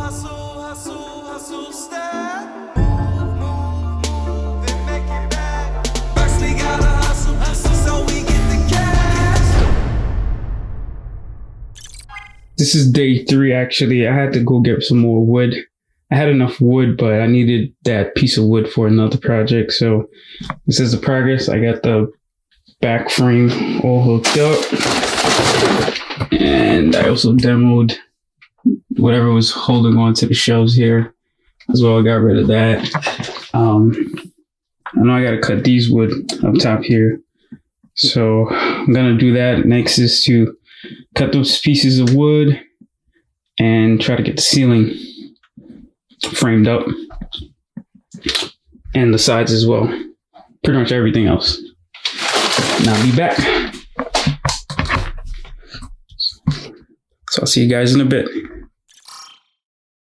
This is day 3, actually. I had to go get some more wood. I had enough wood, but I needed that piece of wood for another project. So this is the progress. I got the back frame all hooked up. And I also demoed whatever was holding on to the shelves here as well. I got rid of that. I know I got to cut these wood up top here. So I'm going to do that. Next is to cut those pieces of wood and try to get the ceiling framed up and the sides as well. Pretty much everything else. Now I'll be back. So I'll see you guys in a bit.